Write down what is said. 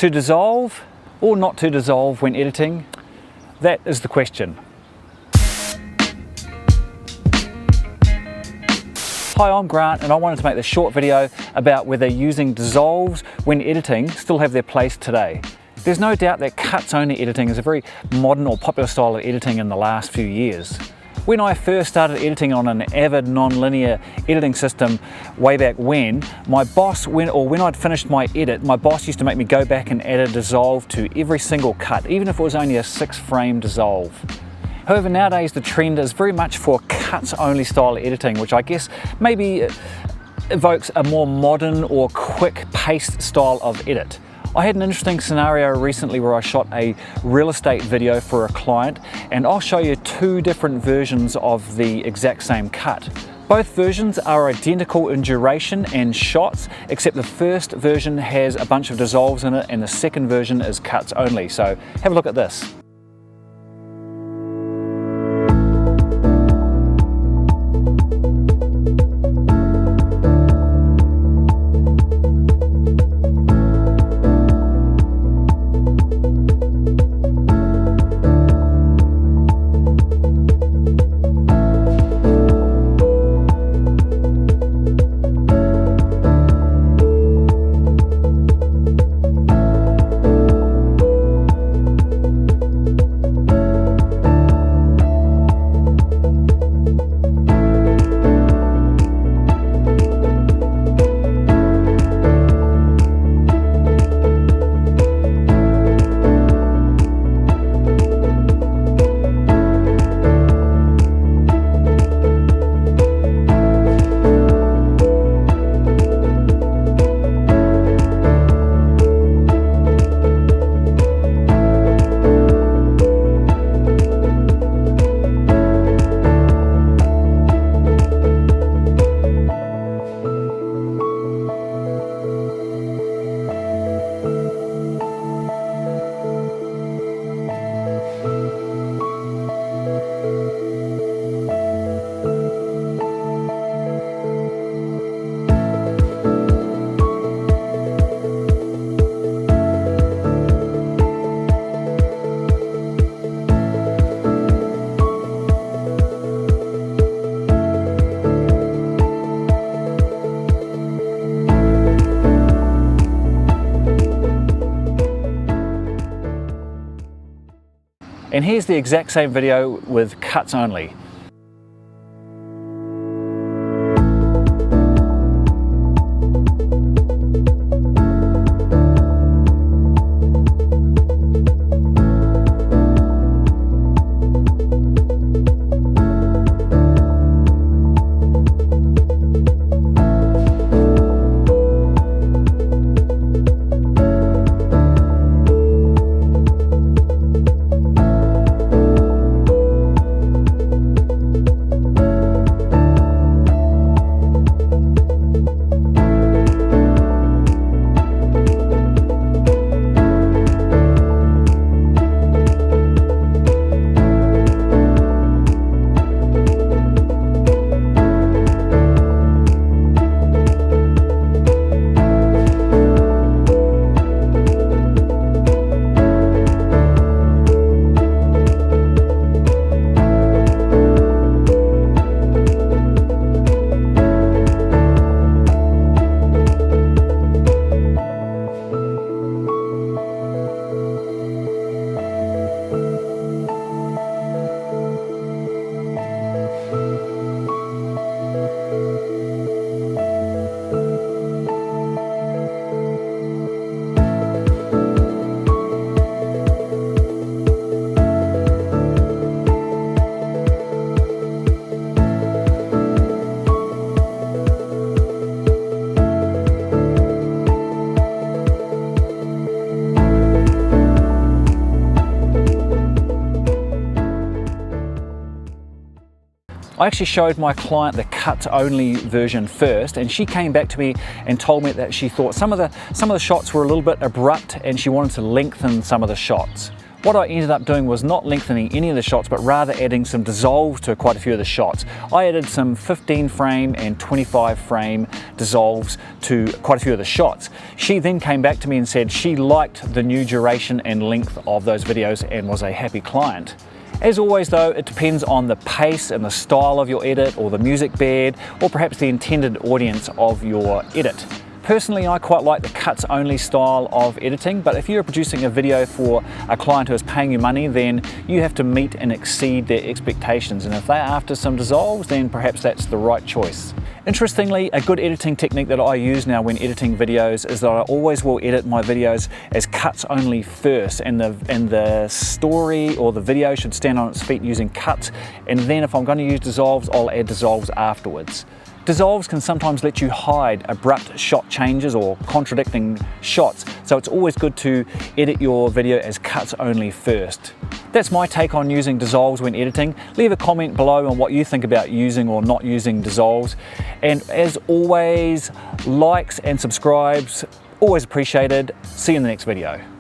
To dissolve or not to dissolve when editing? That is the question. Hi, I'm Grant and I wanted to make this short video about whether using dissolves when editing still have their place today. There's no doubt that cuts-only editing is a very modern or popular style of editing in the last few years. When I first started editing on an Avid non-linear editing system way back when, my boss, when I'd finished my edit, my boss used to make me go back and add a dissolve to every single cut, even if it was only a 6-frame dissolve. However, nowadays the trend is very much for cuts-only style editing, which I guess maybe evokes a more modern or quick-paced style of edit. I had an interesting scenario recently where I shot a real estate video for a client, and I'll show you two different versions of the exact same cut. Both versions are identical in duration and shots, except the first version has a bunch of dissolves in it and the second version is cuts only. So have a look at this. And here's the exact same video with cuts only. I actually showed my client the cut-only version first, and she came back to me and told me that she thought some of the shots were a little bit abrupt and she wanted to lengthen some of the shots. What I ended up doing was not lengthening any of the shots, but rather adding some dissolves to quite a few of the shots. I added some 15 frame and 25 frame dissolves to quite a few of the shots. She then came back to me and said she liked the new duration and length of those videos and was a happy client. As always though, it depends on the pace and the style of your edit, or the music bed, or perhaps the intended audience of your edit. Personally, I quite like the cuts only style of editing, but if you're producing a video for a client who is paying you money, then you have to meet and exceed their expectations, and if they're after some dissolves, then perhaps that's the right choice. Interestingly, a good editing technique that I use now when editing videos is that I always will edit my videos as cuts only first, and the story or the video should stand on its feet using cuts, and then if I'm going to use dissolves, I'll add dissolves afterwards. Dissolves can sometimes let you hide abrupt shot changes or contradicting shots, so it's always good to edit your video as cuts only first. That's my take on using dissolves when editing. Leave a comment below on what you think about using or not using dissolves. And as always, likes and subscribes, always appreciated. See you in the next video.